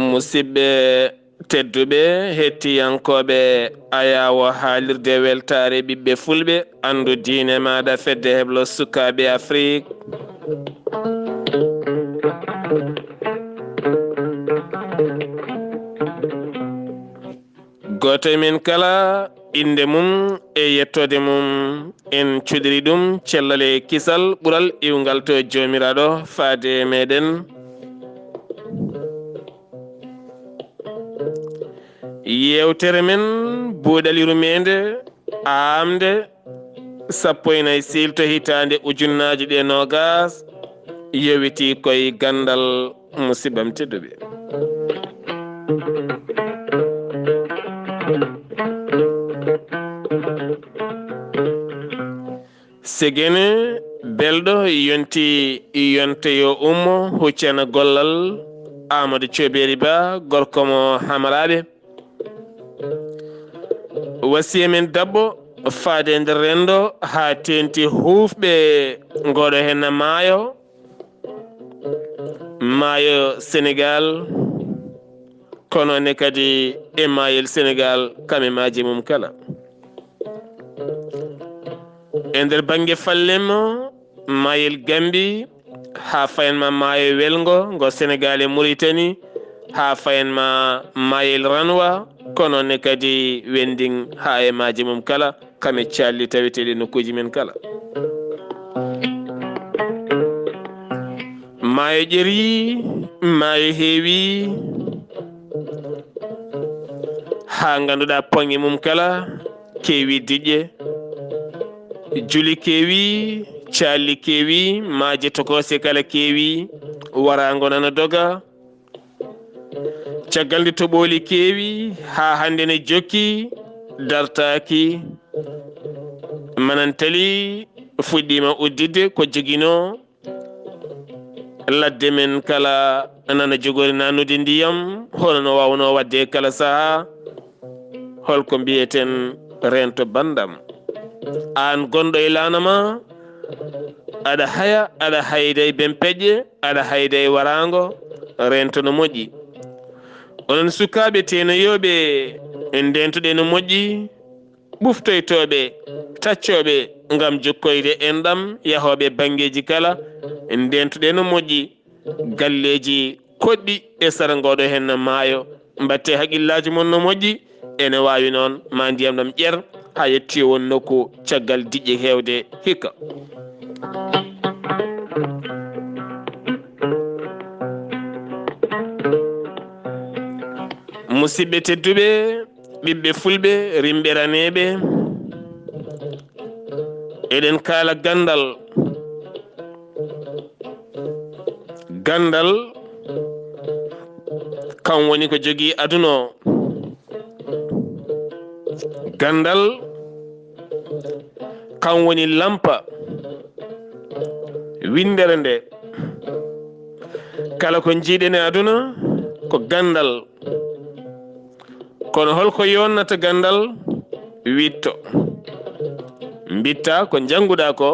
musidɓe tedduɓe hettiyankoɓe ayawo haalirde weltare ɓiɓɓe fulɓe andu diine maɗa fedde heblo sukaɓe Afrique goto men kala inde mum e yettode mum en cuɗiri ɗum cellal e kisal ɓuural iwgal to jomiraɗo faade meɗen yewtere men buuɗaliru mende amde 14 silto hitande ujunnaje ɗe nogas yowiti koye gandal musibam tedduɓe segene belɗo yonti yonte yo ummo huccana gollal Amadou Thioɓeri Ba gorko mo Hamaraɓe wasiya men dabbo faade nder rendo ha tenti hufɓe ngoɗo henna maayo Sénégal kono ne kadi e maayel Sénégal kame maaji mum kala e nder banggue fallemo maayel Gambie ha fayanma maayo welgo ngo Sénégal e Mauritanie ha fayanma maayel Ranwa kono ne kadi wending ha e maaji mum kala kame calli taweteɗe nokkuji men kala maayo ƴeri maayo heewi ha ganduɗa poŋe mum kala keewi diƴƴe juli keewi calli keewi maaje tokose kala keewi warago nana doga caggal nde toɓoli keewi ha hande ne jokki dartaki manantali fuɗɗima uddidde ko joguino ladde men kala nana jogori nanude ndiyam holno wawno wadde kala saaha holko mbiyeten rento bandam an gonɗo e lanama aɗa haya aɗa hayda e bempeƴƴe aɗa hayda e warago rento no moƴƴi onon sukaɓe tenoyoɓe ndentuɗe no moƴƴi ɓuftoytoɓe taccoɓe gam jokkoyde enɗam yahoɓe banggueji kala ndentuɗe no moƴƴi galleji koɗɗi e sara ngoɗo henna maayo mbatte haqqillaji mon no moƴƴi ene wawi noon ma ndiyam ɗam ƴer ha yetti won nokku caggal diƴƴe hewde hikka musidɓe tedduɓe ɓiɓɓe fulɓe rimɓeraneɓe eɗen kaala gandal kan woni ko jogui aduna o gandal kan woni lampa windere nde kala ko jiiɗen e aduna ko gandal kono holko yonnata gandal witto bitta ko jannguɗa ko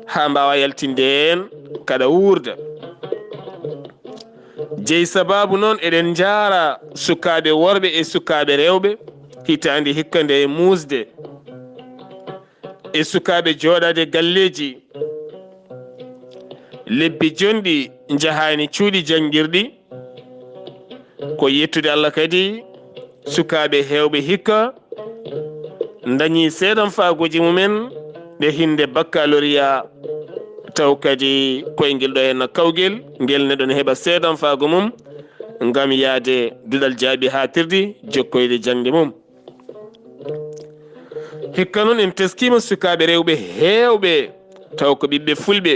ha mbawa yaltinde hen kada wuurda jeeyi sababu noon eɗen jaara sukaɓe worɓe e sukaɓe rewɓe hitande hikka nde e musde e sukaɓe joɗade galleji lebbi jonɗi jahani cuuɗi janguirɗi ko yettude Allah kadi sukaɓe hewɓe hikka dañi seeɗan faagoji mumen ɗe hinde baccalauréat taw kadi koye guel ɗo henna kawguel guel neɗɗo ne heeɓa seeɗan faago mum gam yaade duɗal jaaɓi ha tirdi jokkoyde jangde mum hikka noon en teskima sukaɓe rewɓe hewɓe taw ko ɓiɓɓe fulɓe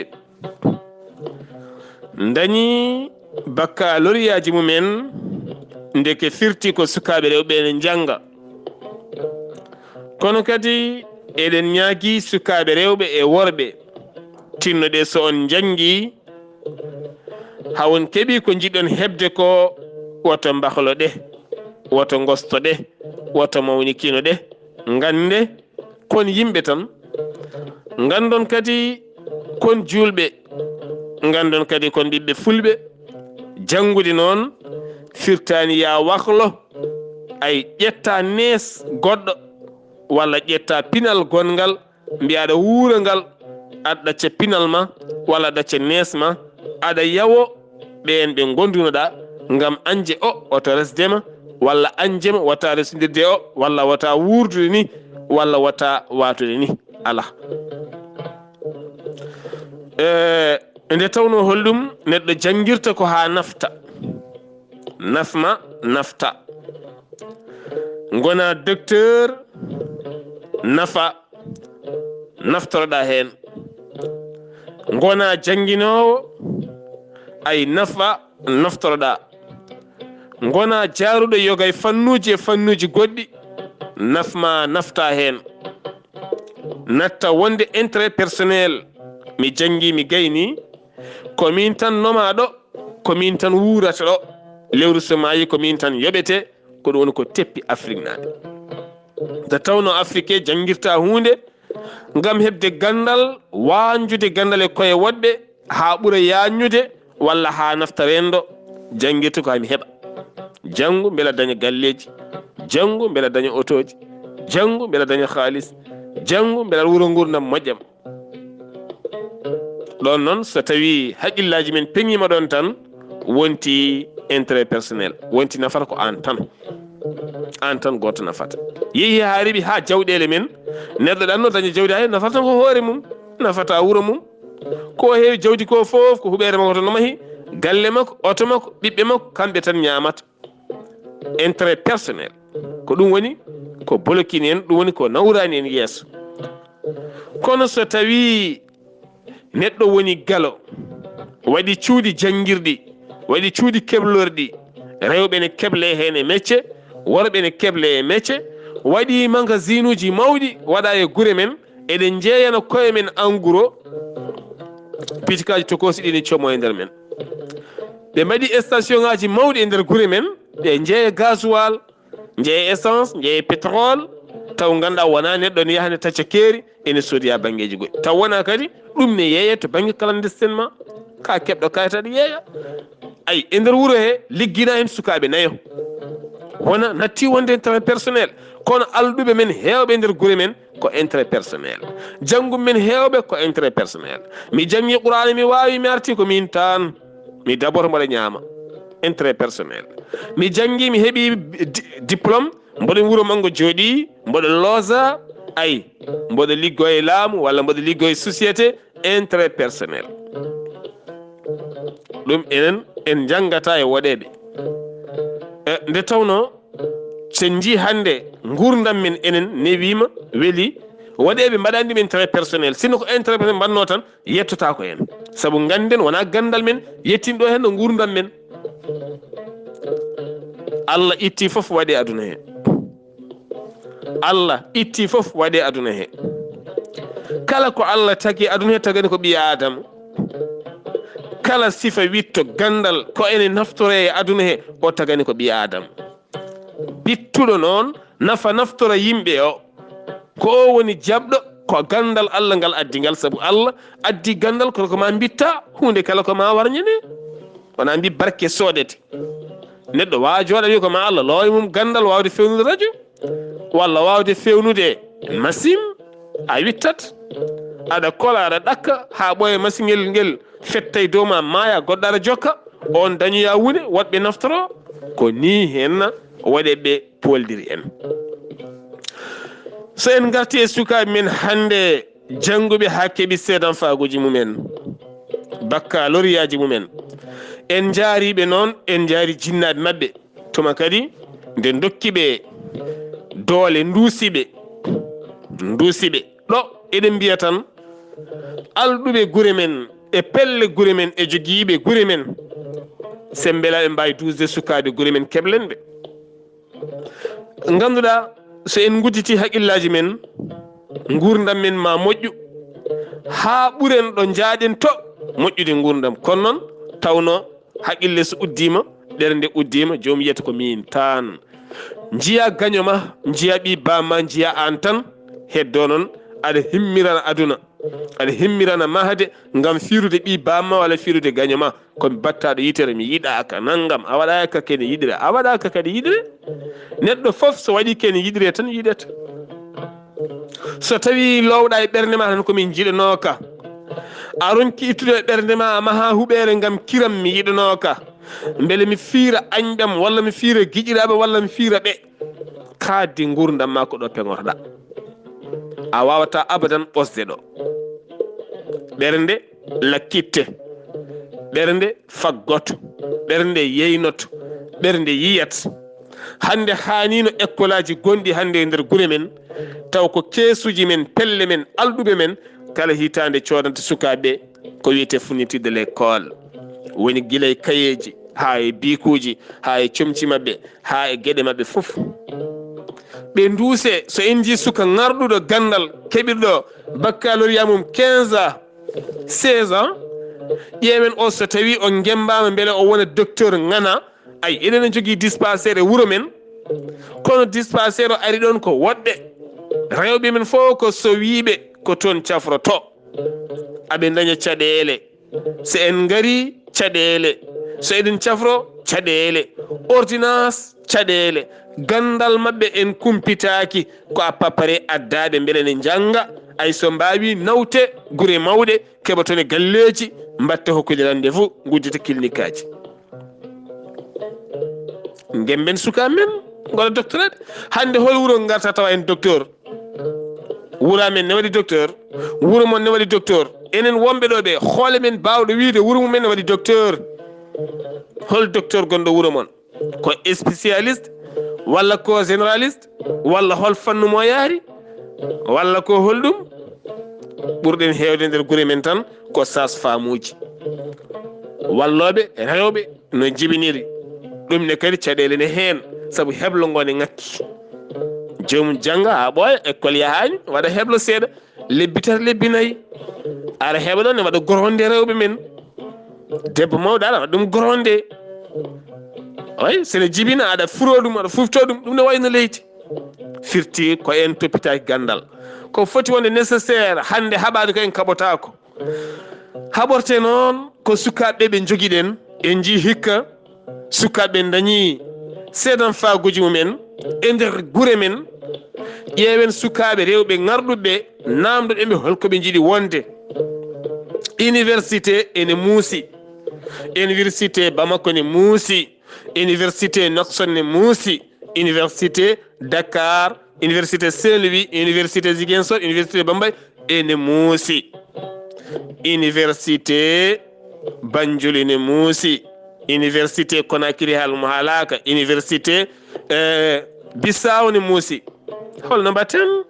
dañi baccalauréat ji mumen ndeke firti ko sukaɓe rewɓe ne janga kono kadi eɗen ñaagi sukaɓe rewɓe e worɓe tinnoɗe so on jangi hawon keeɓi ko jiɗɗon hebde ko woto mbahlo ɗe woto gosto ɗe woto mawnikino ɗe gande kon yimɓe tan gandon kadi kon julɓe gandon kadi kon ɓiɓɓe fulɓe jangude noon firtani ya wahlo ay ƴetta nees goɗɗo walla ƴetta pinal gongal mbiyaɗa wuura ngal aɗa ɗacca pinal ma walla ɗacca nees ma aɗa yawo ɓen ɓe gondunoɗa ngam anje o wata resdema walla anjema wata resdirde o walla wata wurdude ni walla wata watude ni ala nde tawno hollum neɗɗo jangirta ko ha nafta nafma nafta gona docteur nafa naftoroɗa hen gona janginowo ay nafa naftoroɗa gona jaruɗo yoga e fannuji goɗɗi nafma nafta hen natta wonde intérêt personnel mi jangi mi gayni komin tan nomaɗo komin tan wurata ɗo lewru so mayi komin tan yoɓete ko ɗum woni ko teppi Afrique nade nde tawno Afrique jangirta hunde ngam hebde gandal wanjude gandal e koye woɗɓe ha ɓuura yannude walla ha nafta rendo jangirta ko hami heɓa jangu beela daña galleji jangu beela daña otoji jangu beela daña halis jangu beela wuro gurdam moƴƴam ɗon noon so tawi haqqillaji men peŋima ɗon tan wonti intérêt personnel wonti nafata ko an tan goto nafata yeehi ha reeɓi ha jawɗele men neɗɗo ɗanno daña jawdi ha nafata tan ko hoore mum nafata wuuro mum ko heewi jawdi ko foof ko huɓere makko to nomahi galle makko oto makko ɓiɓɓe makko kamɓe tan ñamata intérêt personnel ko ɗum woni ko bolokini en ɗum woni ko nawrani en yeeso kono so tawi neɗɗo woni galo waɗi cuuɗi jangirɗi waɗi cuuɗi keblorɗi rewɓe ne keble hen e métier worɓe ne keble e métier waɗi magasin uji mawɗi waɗa e guure men eɗen jeeyana koye men en gros pitikaji tokosi ɗi ne como e nder men ɓe mbaɗi station ngaji mawɗi e nder guure men ɓe jeeya gasoil jeeya essence jeeya pétrole taw ganduɗa wona neɗɗo ne yahane tacca keeri ene sodiya banggueji goɗɗi taw wona kadi ɗum ne yeeye to banggue clandestinement ka keɓɗo kayita ɗo yeeya ayi e nder wuuro he liggina hen sukaɓe nayo wona natti wonde intérêt personnel kono alɗuɓe men hewɓe e nder guure men ko intérêt personnel janggu men hewɓe ko intérêt personnel mi jangi qur'ana mi wawi mi arti ko min tan mi d'abord mbaɗa ñaama intérêt personnel mi jangi mi heeɓi diplôme mboɗo wuuro mango jooɗi mboɗo loosa ayi mboɗo liggo e laamu walla mboɗo liggo e société intérêt personnel ɗum enen en jangata e woɗeɓe nde tawno sen ji hande gurdam men enen newima weeli waɗeɓe mbaɗani ɗum intérêt personnel sino ko intérêt personnel mbanno tan yettota ko hen saabu ganden wona gandal men yettin ɗo hen no gurdam men Allah itti foof waɗe aduna he Allah itti foof waɗe aduna he kala ko Allah tagi aduna he tagani ko ɓi adama kala sifa witto gandal ko ene naftore e aduna he o tagani ko ɓi adama bittuɗo noon nafa naftora yimɓe o ko o woni jabɗo ko gandal Allah ngal addi ngal saabu Allah addi gandal kono ko ma bitta hunde kala ko ma warñane wona mbi barke soodete neɗɗo wawa jooɗa wi ko ma Allah loowi mum gandal wawde fewnude radio walla wawde fewnude machine a wittat aɗa kola aɗa ɗakka ha ɓooya machine ngel fetta e dow ma maaya goɗɗo aɗa jokka on dañoya wune woɗɓe naftoro ko ni henna waɗeɓe poldiri en so en garti e sukaɓe men hande janguɓe ha keeɓi seedan faaguji mumen baccalauréat mumen en jaariɓe noon en jaari jinnaɓe mabɓe tuma kadi nde dokkiɓe doole duusiɓe ɗo eɗen mbiya tan alɗuɓe guure men e pelle guure men e joguiɓe guure men sen beela ɓe mbawi dusde sukaɓe guure men keblen ɓe ganduɗa so en gudditi haqqillaji men gurdam men ma moƴƴu ha ɓuren ɗo jaaɗen to moƴƴude gurdam kono noon tawno haqqille so uddima ɗernde uddima jomum yiyata ko min tan jiya gañoma jiya ɓi bamma jiya an tan heddo noon aɗa himmirana aduna aɗa himmirana mahde ngam firude ɓi bamma walla firude gañoma komi battaɗo yitere mi yiɗaka naggam a waɗaka kene yiɗire a waɗaka kadi yiɗire neɗɗo foof so waɗi kene yiɗire tan yiɗata so tawi lowɗa e ɓerde ma tan komin jiɗanoka a ronki ittude e ɓerde ma maha huɓere ngam kiram mi yiɗanoka beele mi fiira añɓam walla mi fiira guiƴiraɓe walla mi fiira ɓe kaddi gurdam ma ko ɗo peŋotoɗa a wawata abadan ɓosde ɗo ɓernde lakkitte ɓernde faggoto ɓernde yeynoto ɓernde yiyat hande hanino école aji gonɗi hande e nder guure men taw ko keesuji men pelle men alɗuɓe men kala hitande codanta sukaɓe ko wiyete fourniture de l'école woni guila e kayeji ha e bikuji ha e comci mabɓe ha e gueɗe mabɓe foof ɓe duuse so en ji suka garɗuɗo gandal keɓirɗo baccalauréat mum 15 ans 16 ans ƴeewen o so tawi o gembama beele o wona docteur ngana ay eɗen jogui dispensaire e wuuro men kono dispensaire o ari ɗon ko woɗɓe rewɓe men fof ko so wiɓe ko toon cafroto aɓe daña caɗele so en gari caɗele so eɗen cafro caɗele ordonnance caɗele gandal mabɓe en kumpitaki ko a papare addade beele ne janga ay so mbawi nawte guure mawɗe keɓatone galleji mbatte hokkude rendez-vous guddita clinique aji gemben suka men gola docteur hande hol wuuro garta tawa en docteur wuura men ne waɗi docteur wuuro mon ne waɗi docteur enen wonɓe ɗo ɓe hoole men bawɗo wiide wuuro mumen ne waɗi docteur hol docteur gonɗo wuuro mon ko spécialiste walla ko généraliste walla hol fannu mo yaari walla ko holɗum ɓurɗen hewde nder guure men tan ko sas famuji walloɓe rewɓe no jibiniri ɗum ne kadi caɗele ne hen saabu heblo ngo ne ngakki jomum jangga ha ɓooya école yahani waɗa heblo seeɗa lebbi tati lebbi nayyi ara heɓa ɗon ne waɗa goronde rewɓe men debbo mawɗo aɗa waɗa ɗum goronde way sene jibina aɗa furo ɗum aɗa fufto ɗum ne wayno leydi firti ko en toppitaki gandal ko foti wonde nécessaire hande haɓade ko en kaɓotako haɓorte noon ko sukaɓe ɓe joguiɗen en ji hikka sukaɓe dañi seedan faguji mumen e nder guure men ƴeewen sukaɓe rewɓe garɗuɓe namdoɗeɓe holkoɓe jiiɗi wonde université ene muusi université Bamako ne muusi université Nouakchott ne muusi université Dakar université Saint-Louis université Ziguinchor université Bambey ene muusi université Banjul ene muusi université Conakry halmo haalaka université Bissau ne muusi holno mbatten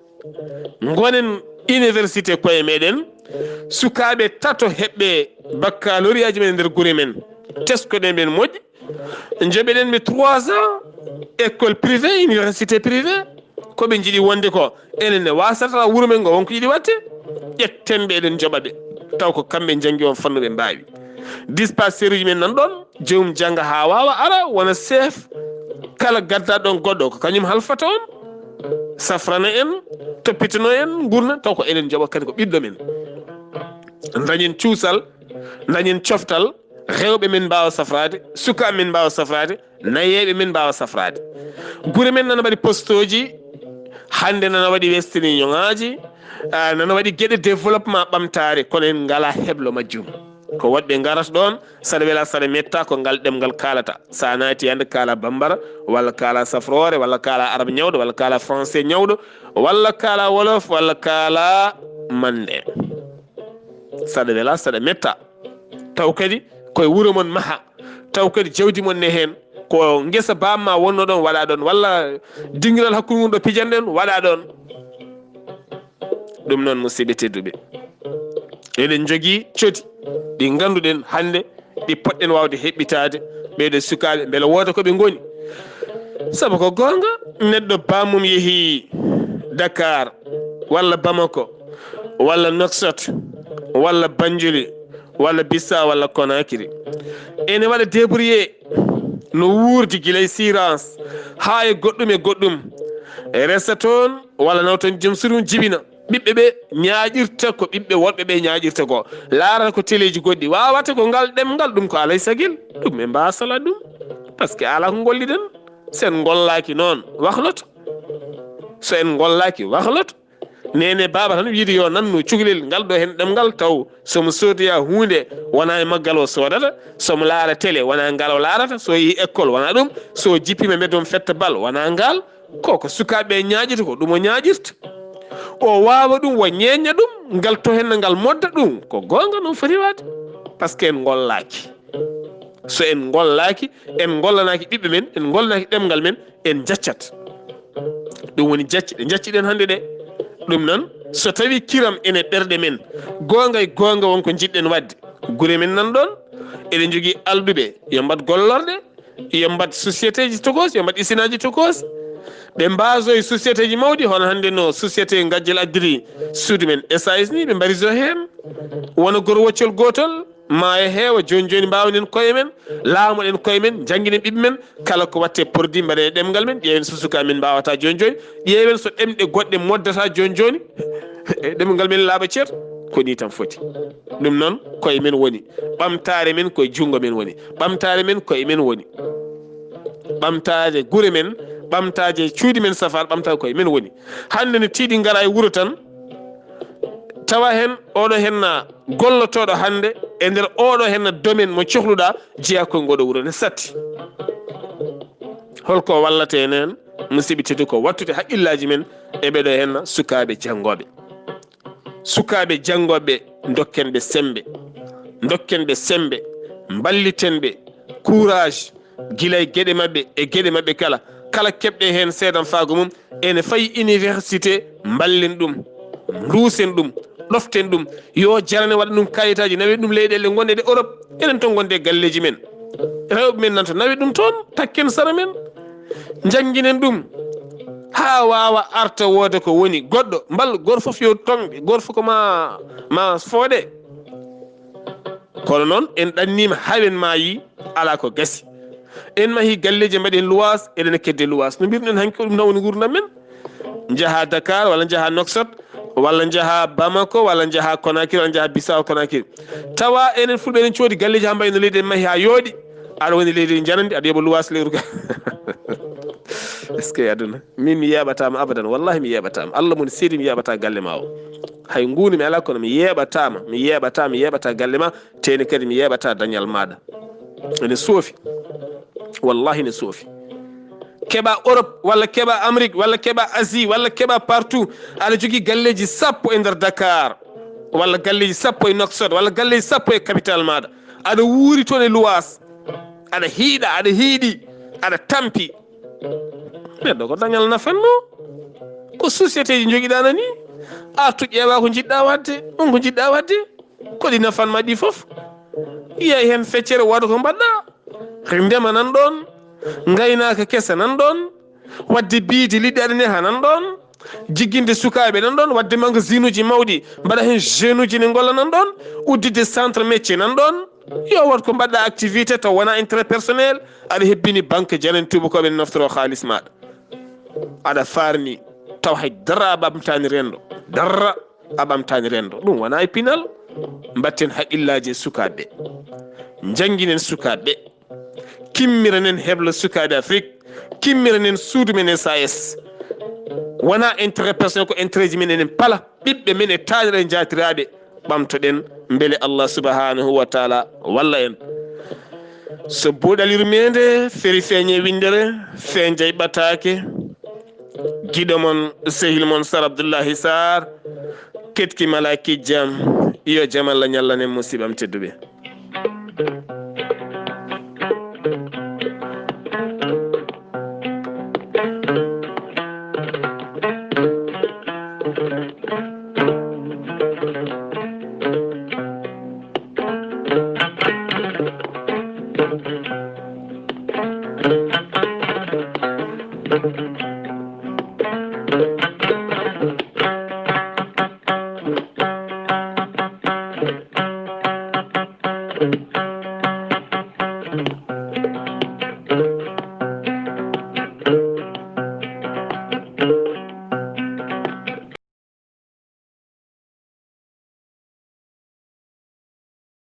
gonen université koye meɗen sukaɓe tato heɓɓe baccalauréat ji men nder guure men teskoɗen ɓen moƴƴi joɓeɗen ɓe 3 ans école privé université privé koɓe jiiɗi wonde ko enen ne wasata wuuro men ngo wonko yiiɗi watte ƴetten ɓe eɗen joɓaɓe taw ko kamɓe janggi on fannu ɓe mbawi dispensaire uji men nan ɗon jomum jangga ha wawa ara wona chef kala gaddaɗon goɗɗo ko kañum halfata on safrana en toppitano en gurna taw ko enen joɓa kadi ko ɓiɗɗo men dañen cuusal dañen coftal rewɓe men mbawa safrade sukaɓe men mbawa safrade nayeɓe men mbawa safrade guure men nana waɗi poste uji hande nana waɗi westini ñoŋaji nana waɗi gueɗe développement ɓamtare kono en ngala heblo majjum ko woɗɓe garata ɗon saɗa weela saɗa metta ko ngal ɗemgal kalata sa naati hande kala bambara walla kala safrore walla kala arabe ñawɗo walla kala français ñawɗo walla kala wolof walla kala mande saɗa weela saɗa metta taw kadi koye wuuro mon maha taw kadi jawdi mon ne hen ko guesa bamma wonno ɗon waɗa ɗon walla dingiral hakkude mum ɗo pijanɗen waɗa ɗon ɗum noon musidɓe tedduɓe eɗen jogui cooti ɗi ganduɗen hande ɗi poɗɗen wawde heɓɓitade ɓeɗo sukaɓe beele wooda koɓe goni sabu ko gonga neɗɗo bamum yeehi Dakar walla Bamako walla Nouakchott walla Banjuli walla Bissa walla Conakry ene waɗa débrouillé no wuurdi guilay sirance ha e goɗɗum resta toon walla naw toon joom surum jibina ɓiɓɓe ɓe ñaaƴirta ko ɓiɓɓe wonɓe ɓe ñaaƴirta ko laarata ko téléji goɗɗi wawata ko ngal ɗemngal ɗum ko alay sagil ɗum ɓe mbasala ɗum par ce que ala ko golliɗen so en gollaki noon wahloto so en gollaki wahloto nene baba tan wiide yo nannu cukalel ngal ɗo hen ɗemngal taw somo sodoya hunde wona e maggal o sodata somo laara télé wona ngal o laarata so yeehi école wona ɗum so jippima mbeɗon fetta bal wona ngal koko sukaɓe ñaaƴita ko ɗum o ñaaƴirta o wawa ɗum wo ñeñña ɗum ngal to henna ngal modda ɗum ko gonga noon foti wade par ce que en gollaki so en gollaki en gollanaki ɓiɓɓe men en gollanaki ɗemgal men en jaccat ɗum woni jacci ɗe jacciɗen hande ɗe ɗum noon so tawi kiram ene ɓerɗe men gonga e gonga wonko jiɗɗen wadde guure men nan ɗon eɗen jogui alɗuɓe yo mbat gollorɗe yo mbat société ji tokos yo mbat isinaji tokos ɓe mbaso e société ji mawɗi hono hande no société gajjel addiri suudu men SAS ni ɓe mbariso hen wona goro woccol gotol ma e heewa joni joni mbawnen koye men laamoɗen koye men jangguinen ɓiɓɓe men kala ko watte produit mbaɗen e ɗemgal men ƴeewen so suka men mbawata joni joni ƴeewen so ɗemɗe goɗɗe moddata joni joni e ɗemgal men laaɓa ceer ko ni tan foti ɗum noon koye men woni ɓamtare men koye junggo men woni ɓamtare men koye men woni ɓamtade guure men ɓamtaje cuuɗi men safar ɓamtade koye men woni hande no tiiɗi gara e wuuro tan tawa hen oɗo henna gollotoɗo hande e nder oɗo henna domaine mo cohluɗa jeeya koye ngoɗo wuuro ne satti holko wallate enen musidɓe teddu ko wattude haqqillaji men e ɓeɗo henna sukaɓe janggoɓe dokkenɓe sembe ballitenɓe courage guilay gueɗe mabɓe kala keɓɗe hen seedan faago mum ene fayi université ballen ɗum duusen ɗum ɗoften ɗum yo jarane waɗa ɗum kayitaji nawe ɗum leyɗele gonɗe ɗe Europe enen ton gonde galleji men rewɓe men nanto nawe ɗum toon takken sara men jangguinen ɗum ha wawa arta wooda ko woni goɗɗo mbal goto foof yo tonɓe goto foof ko ma fooɗe kono noon en ɗannima hawen maayi ala ko gasi en mahi galleji mbaɗen luwas eɗen kedde luwas no mbirɗen hanki ɗum nawni gurdam men jaaha Dakar walla jaaha Nouakchott walla jaaha Bamako walla jaaha Conakry walla jaaha Bissau Conakry tawa enen fulɓe eɗen coodi galleji ha mbayno leydi en maahi ha yooɗi aɗa woni leydi janandi aɗa yooɓa luwas leyru ka est ce que aduna min mi yeɓatama abadan wallahi mi yeɓatama Allah moni seedi mi yeɓata galle ma o hay guuni mi ala kono mi yeɓata galle ma teni kadi mi yeɓata dañal maɗa ene soofi wallahi ne soofi keɓa Europe walla keɓa Amérique walla keɓa Asie walla keɓa partout aɗa jogui galleji sappo e nder Dakar walla galleji sappo e Nouakchott walla galleji sappo e capital maɗa aɗa wuuri toon e luwas aɗa hiiɗi aɗa tampi neɗɗo ko dañal nafanno ko société ji joguiɗa ni artu ƴeewa ko jiɗɗa wadde on ko jiɗɗa wadde koɗi nafanma ɗi foof yiyay hen feccere waɗa ko mbaɗɗa ndema nan ɗon gaynaka kesa nan ɗon wadde biidi liɗɗi aɗa neha nan ɗon jigginde sukaɓe nan ɗon wadde magasin uji mawɗi mbaɗa hen jeune uji ne golla nan ɗon uddide centre métier nan ɗon yo wat ko mbaɗɗa activité taw wona intérêt personnel aɗa hebbini banque janen tubakoɓe ne naftoro haalis maɗa aɗa farni taw hay darra a ɓamtani rendo ɗum wona e pinal mbatten haqqillaji e sukaɓe jangguinen sukaɓe kimmiranen heblo sukaɓe Afrique kimmiranen suudu men SAS wona intérêt personnel ko intérêt ji men enen pala ɓiɓɓe men e taanira e jatiraɓe ɓamtoɗen beele Allah subhanahu wa taala walla en so buuɗalirmede feri feeñe windere fen jayɓatake giɗo mon sehil mon Sar Abdoullahi Sarr ketki malaki jam yo jaam Allah ñallanen musibam tedduɓe